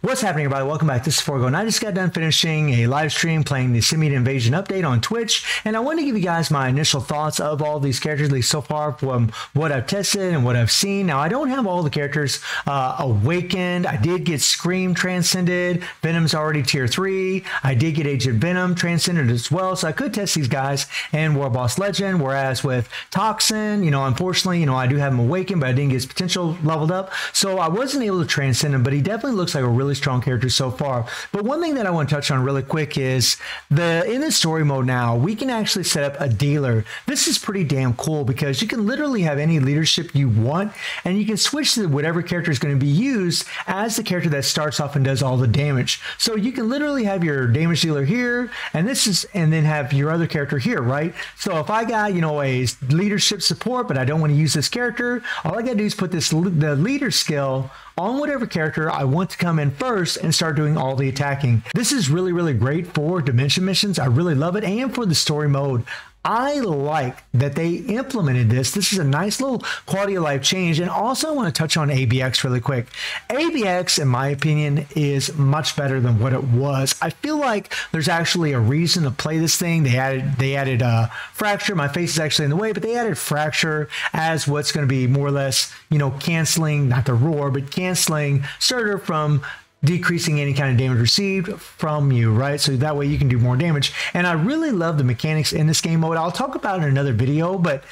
What's happening, everybody? Welcome back. This is Forgo, and I just got done finishing a live stream playing the Symbiote Invasion update on Twitch, and I want to give you guys my initial thoughts of all these characters, at least so far from what I've tested and what I've seen. Now, I don't have all the characters awakened. I did get Scream transcended. Venom's already tier 3. I did get Agent Venom transcended as well, so I could test these guys in War Boss Legend, whereas with Toxin, unfortunately, I do have him awakened, but I didn't get his potential leveled up, so I wasn't able to transcend him, but he definitely looks like a really strong character so far. But one thing that I want to touch on really quick is in the story mode now, we can actually set up a dealer. This is pretty damn cool because you can literally have any leadership you want, and you can switch to whatever character is going to be used as the character that starts off and does all the damage. So you can literally have your damage dealer here, and then have your other character here, right? So if I got, a leadership support, but I don't want to use this character, all I got to do is put the leader skill on whatever character I want to come in first and start doing all the attacking. This is really, really great for Dimension missions. I really love it. And for the story mode, I like that they implemented this. This is a nice little quality of life change. And also I want to touch on ABX really quick. ABX, in my opinion, is much better than what it was. I feel like there's actually a reason to play this thing. They added Fracture. My face is actually in the way, but they added Fracture as what's going to be more or less, canceling, not the roar, but canceling starter from decreasing any kind of damage received from you, right? So that way you can do more damage. And I really love the mechanics in this game mode. I'll talk about it in another video, but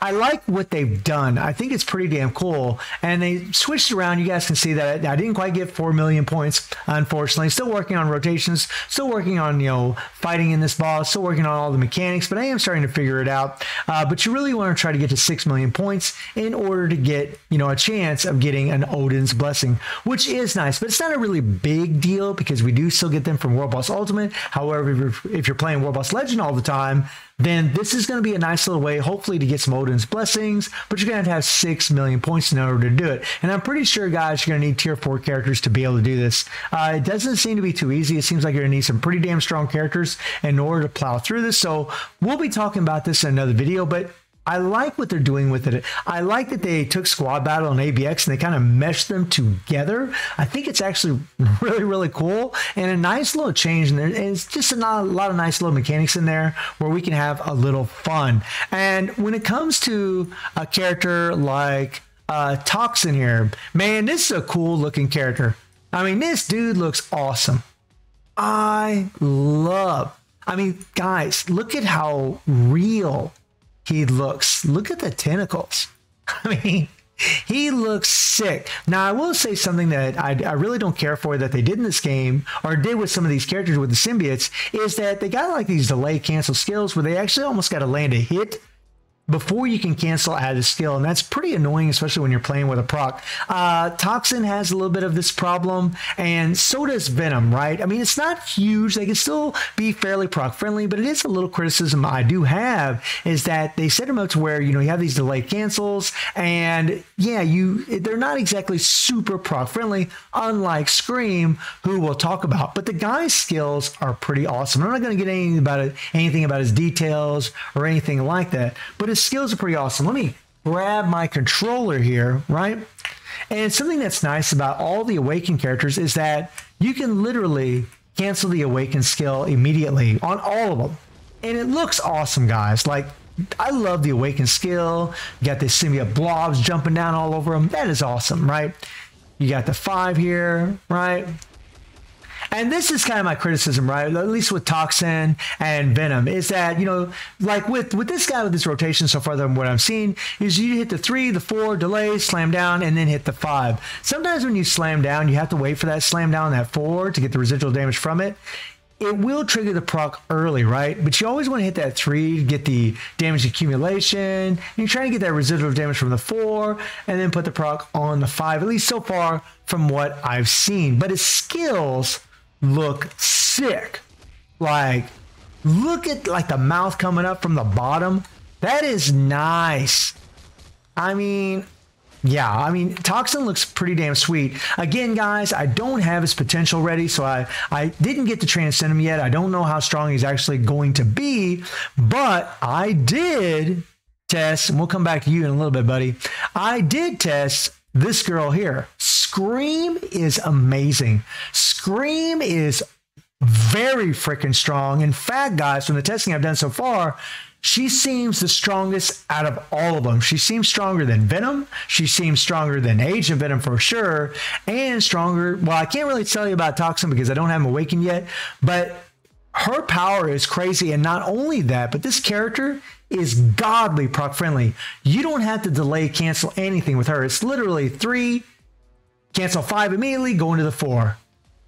I like what they've done. I think it's pretty damn cool. And they switched around. You guys can see that I didn't quite get 4 million points, unfortunately. Still working on rotations, still working on, fighting in this boss, still working on all the mechanics, but I am starting to figure it out. But you really want to try to get to 6 million points in order to get, a chance of getting an Odin's Blessing, which is nice, but it's not a really big deal because we do still get them from War Boss Ultimate. However, if you're playing War Boss Legend all the time, then this is going to be a nice little way, hopefully, to get some Odin's Blessings, but you're going to have 6 million points in order to do it. And I'm pretty sure, guys, you're going to need tier 4 characters to be able to do this. It doesn't seem to be too easy. It seems like you're going to need some pretty damn strong characters in order to plow through this. So we'll be talking about this in another video, but I like what they're doing with it. I like that they took Squad Battle and ABX and they kind of meshed them together. I think it's actually really, really cool and a nice little change in there. And it's just a lot of nice little mechanics in there where we can have a little fun. And when it comes to a character like Toxin here, man, this is a cool looking character. I mean, this dude looks awesome. Guys, look at how real he looks. Look at the tentacles. I mean, he looks sick. Now, I will say something that I really don't care for that they did in this game, or did with some of these characters with the symbiotes, is that they got like these delay cancel skills where they actually almost got to land a hit before you can cancel out a skill, and that's pretty annoying, especially when you're playing with a proc. Toxin has a little bit of this problem, and so does Venom, right? I mean, it's not huge. They can still be fairly proc friendly, but it is a little criticism I do have, is that they set them up to where, you have these delayed cancels, and yeah, they're not exactly super proc friendly, unlike Scream, who we'll talk about. But the guy's skills are pretty awesome. I'm not going to get anything about his details or anything like that, but his skills are pretty awesome. Let me grab my controller here, right? And something that's nice about all the Awaken characters is that you can literally cancel the Awaken skill immediately on all of them. And it looks awesome, guys. Like, I love the Awaken skill. You got the symbiote blobs jumping down all over them. That is awesome, right? You got the 5 here, right? And this is kind of my criticism, right? At least with Toxin and Venom, is that, like with this guy with this rotation so far than what I'm seeing, is you hit the 3, the 4, delay, slam down, and then hit the 5. Sometimes when you slam down, you have to wait for that slam down, that 4, to get the residual damage from it. It will trigger the proc early, right? But you always want to hit that 3 to get the damage accumulation. And you're trying to get that residual damage from the 4 and then put the proc on the 5, at least so far from what I've seen. But his skills look sick. Like, look at like the mouth coming up from the bottom. That is nice. I mean, Toxin looks pretty damn sweet. Again, guys, I don't have his potential ready, so I didn't get to transcend him yet. I don't know how strong he's actually going to be, but I did test, and we'll come back to you in a little bit, buddy. I did test this girl here, Scream is amazing. Scream is very freaking strong. In fact, guys, from the testing I've done so far, she seems the strongest out of all of them. She seems stronger than Venom. She seems stronger than Agent Venom for sure. And stronger, well, I can't really tell you about Toxin because I don't have him awakened yet, but her power is crazy. And not only that, but this character is godly proc friendly. You don't have to delay cancel anything with her. It's literally 3, cancel 5 immediately, go into the 4.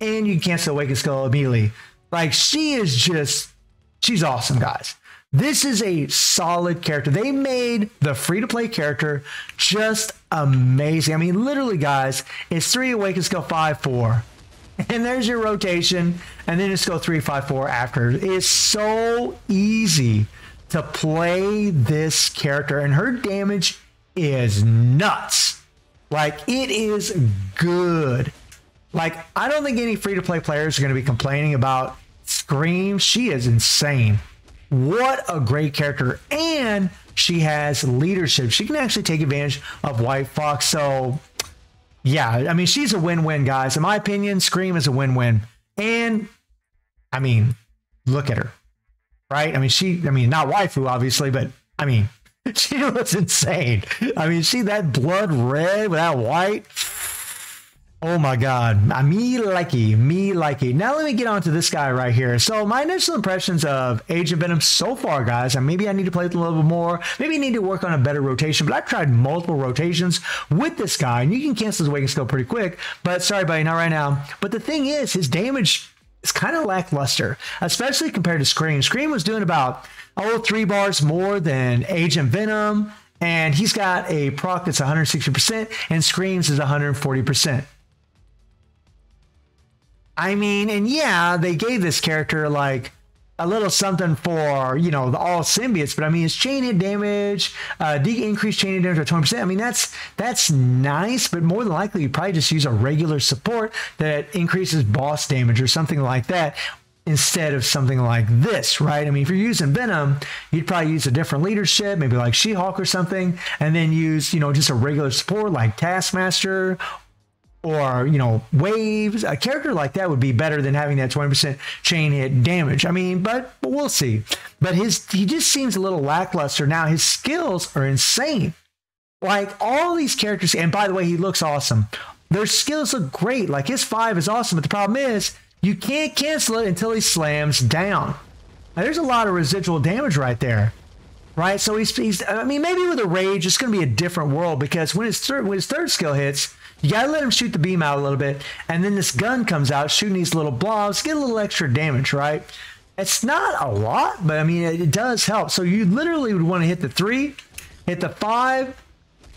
And you can cancel Awakened Skull immediately. Like, she is just, she's awesome, guys. This is a solid character. They made the free-to-play character just amazing. I mean, literally, guys, it's 3 Awakened Skull, 5, 4. And there's your rotation, and then just go 3, 5, 4 after. It's so easy to play this character, and her damage is nuts. Like, it is good. Like, I don't think any free-to-play players are going to be complaining about Scream. She is insane. What a great character. And she has leadership. She can actually take advantage of White Fox. So, yeah, I mean, she's a win-win, guys. In my opinion, Scream is a win-win. And, I mean, look at her, right? I mean, not waifu, obviously, but, I mean, she looks insane. I mean, see that blood red with that white? Oh my God, me likey. Now let me get on to this guy right here. So my initial impressions of Agent Venom so far, guys, and maybe I need to play with a little bit more. Maybe I need to work on a better rotation, but I've tried multiple rotations with this guy, and you can cancel his Awakened Skull pretty quick, but sorry, buddy, not right now. But the thing is, his damage is kind of lackluster, especially compared to Scream. Scream was doing about 3 bars more than Agent Venom, and he's got a proc that's 160%, and Scream's is 140%. I mean, and yeah, they gave this character like a little something for, you know, the all symbiotes, but I mean, it's chain hit damage, increased chain hit damage by 20%. I mean, that's nice, but more than likely, you probably just use a regular support that increases boss damage or something like that instead of something like this, right? I mean, if you're using Venom, you'd probably use a different leadership, maybe like She-Hulk or something, and then use, you know, just a regular support like Taskmaster or, you know, Waves. A character like that would be better than having that 20% chain hit damage. I mean, but we'll see. But he just seems a little lackluster. Now, his skills are insane. Like, all these characters, and by the way, he looks awesome. Their skills look great. Like, his 5 is awesome, but the problem is, you can't cancel it until he slams down. Now, there's a lot of residual damage right there. Right? So he's I mean, maybe with a rage, it's going to be a different world, because when his third skill hits, you got to let him shoot the beam out a little bit, and then this gun comes out shooting these little blobs, get a little extra damage, right? It's not a lot, but I mean, it does help. So you literally would want to hit the 3, hit the 5,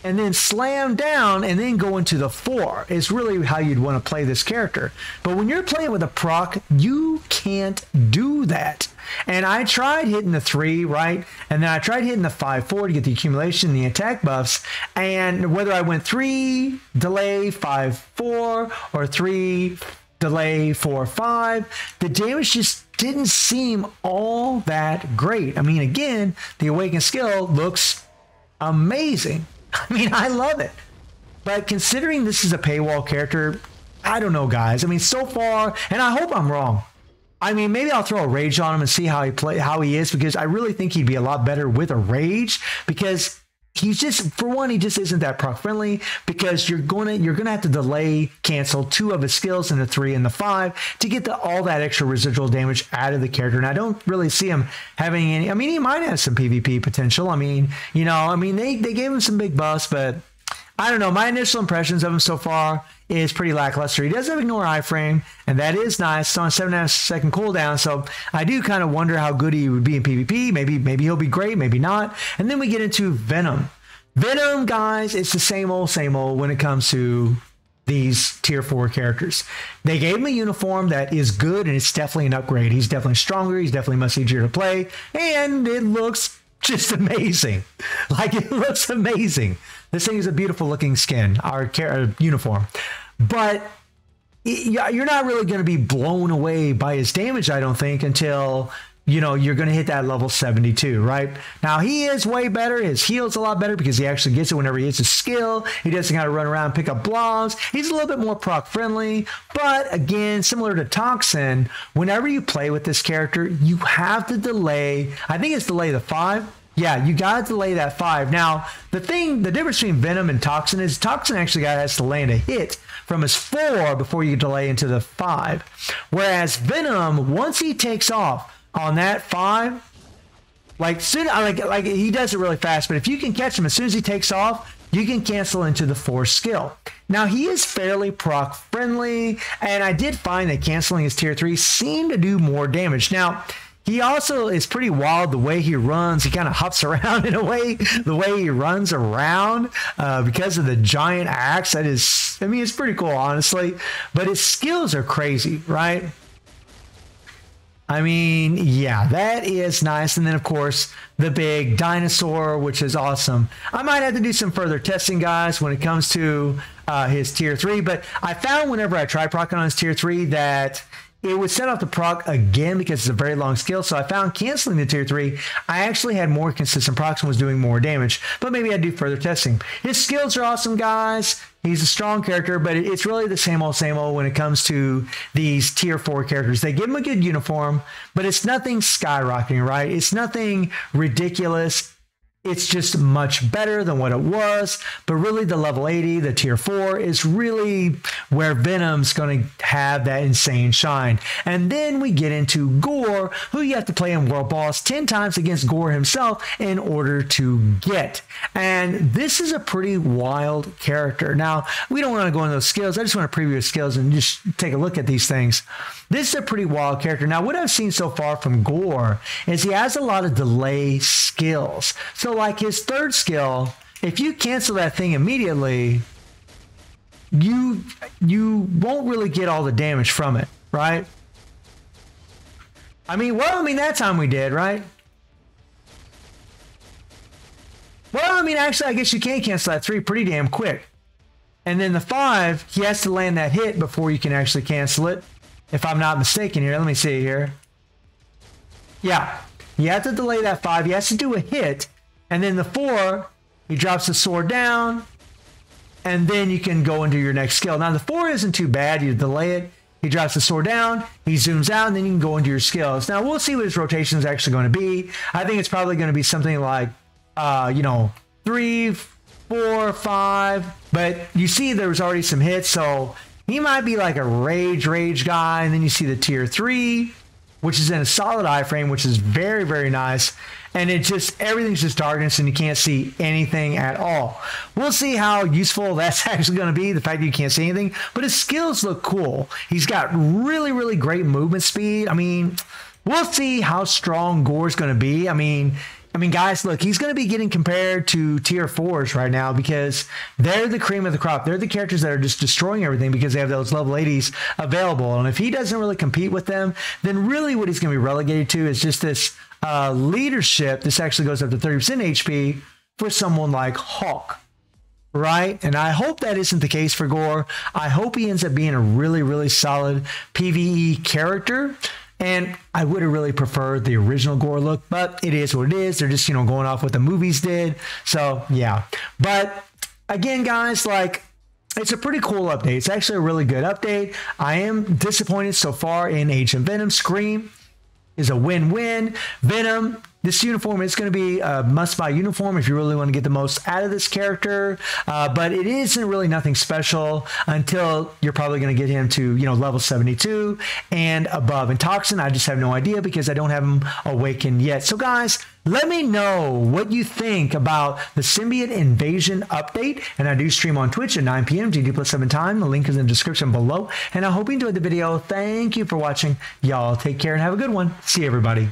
and then slam down, and then go into the 4 is really how you'd want to play this character. But when you're playing with a proc, you can't do that. And I tried hitting the 3, right? And then I tried hitting the 5-4 to get the accumulation and the attack buffs. And whether I went 3, delay, 5-4, or 3, delay, 4-5, the damage just didn't seem all that great. I mean, again, the Awakened Skill looks amazing. I mean, I love it. But considering this is a paywall character, I don't know, guys. I mean, so far, and I hope I'm wrong. I mean, maybe I'll throw a rage on him and see how he is, because I really think he'd be a lot better with a rage, because he's just, for one, he just isn't that proc friendly, because you're gonna have to delay cancel 2 of his skills in the 3 and the 5 to get all that extra residual damage out of the character. And I don't really see him having any. I mean, he might have some PvP potential. I mean, you know, I mean, they gave him some big buffs, but I don't know. My initial impressions of him so far is pretty lackluster. He does have ignore iframe, and that is nice. It's on a 7.5 second cooldown, so I do kind of wonder how good he would be in PvP. Maybe he'll be great, maybe not. And then we get into Venom. Venom, guys, it's the same old when it comes to these tier 4 characters. They gave him a uniform that is good, and it's definitely an upgrade. He's definitely stronger. He's definitely much easier to play, and it looks just amazing. Like, it looks amazing. This thing is a beautiful looking skin, our uniform. But you're not really going to be blown away by his damage, I don't think, until you know, you're going to hit that level 72, right? Now, he is way better. His heal's a lot better because he actually gets it whenever he hits his skill. He doesn't kind of run around and pick up blobs. He's a little bit more proc friendly, but again, similar to Toxin, whenever you play with this character, you have to delay, I think it's delay the 5. Yeah, you got to delay that 5. Now, the difference between Venom and Toxin is Toxin actually has to land a hit from his 4 before you delay into the 5. Whereas Venom, once he takes off, on that 5, like he does it really fast, but if you can catch him as soon as he takes off, you can cancel into the 4 skill. Now, he is fairly proc friendly, and I did find that canceling his tier 3 seemed to do more damage. Now, he also is pretty wild the way he runs. He kind of hops around in a way, the way he runs around because of the giant axe. That is, I mean, it's pretty cool, honestly, but his skills are crazy, right? I mean, yeah, that is nice. And then, of course, the big dinosaur, which is awesome. I might have to do some further testing, guys, when it comes to his tier 3. But I found whenever I tried proccing on his tier 3 that it would set off the proc again because it's a very long skill. So I found canceling the tier 3, I actually had more consistent procs and was doing more damage. But maybe I'd do further testing. His skills are awesome, guys. He's a strong character, but it's really the same old when it comes to these tier 4 characters. They give him a good uniform, but it's nothing skyrocketing, right? It's nothing ridiculous. It's just much better than what it was. But really, the level 80, the tier 4, is really where Venom's going to have that insane shine. And then we get into Gore, who you have to play in World Boss 10 times against Gore himself in order to get. And this is a pretty wild character. Now, we don't want to go into those skills. I just want to preview his skills and just take a look at these things. This is a pretty wild character. Now, what I've seen so far from Gore is he has a lot of delay skills. So like his 3rd skill, if you cancel that thing immediately, you won't really get all the damage from it, right? I mean, that time we did, right? Well, I mean, actually, I guess you can cancel that 3 pretty damn quick. And then the 5, he has to land that hit before you can actually cancel it. If I'm not mistaken here, let me see here. Yeah, you have to delay that 5. He has to do a hit. And then the 4, he drops the sword down. And then you can go into your next skill. Now, the 4 isn't too bad. You delay it. He drops the sword down. He zooms out. And then you can go into your skills. Now, we'll see what his rotation is actually going to be. I think it's probably going to be something like, 3, 4, 5. But you see there's already some hits. So he might be like a rage guy. And then you see the tier 3, which is in a solid iframe, which is very, very nice. And everything's just darkness and you can't see anything at all. We'll see how useful that's actually going to be, the fact that you can't see anything. But his skills look cool. He's got really, really great movement speed. I mean, we'll see how strong Gore's going to be. I mean, guys, look, he's going to be getting compared to tier 4s right now because they're the cream of the crop. They're the characters that are just destroying everything because they have those level 80s available. And if he doesn't really compete with them, then really what he's going to be relegated to is just this leadership. This actually goes up to 30% HP for someone like Hawk, right? And I hope that isn't the case for Gore. I hope he ends up being a really, really solid PvE character. And I would have really preferred the original Gore look, but it is what it is. They're just, going off what the movies did. So, yeah. But again, guys, like, it's a pretty cool update. It's actually a really good update. I am disappointed so far in Agent Venom. Scream is a win-win. Venom, this uniform is going to be a must-buy uniform if you really want to get the most out of this character. But it isn't really nothing special until you're probably going to get him to, level 72 and above. And Toxin, I just have no idea because I don't have him awakened yet. So, guys, let me know what you think about the Symbiote Invasion update. And I do stream on Twitch at 9 p.m. GD+7 time. The link is in the description below. And I hope you enjoyed the video. Thank you for watching. Y'all take care and have a good one. See you, everybody.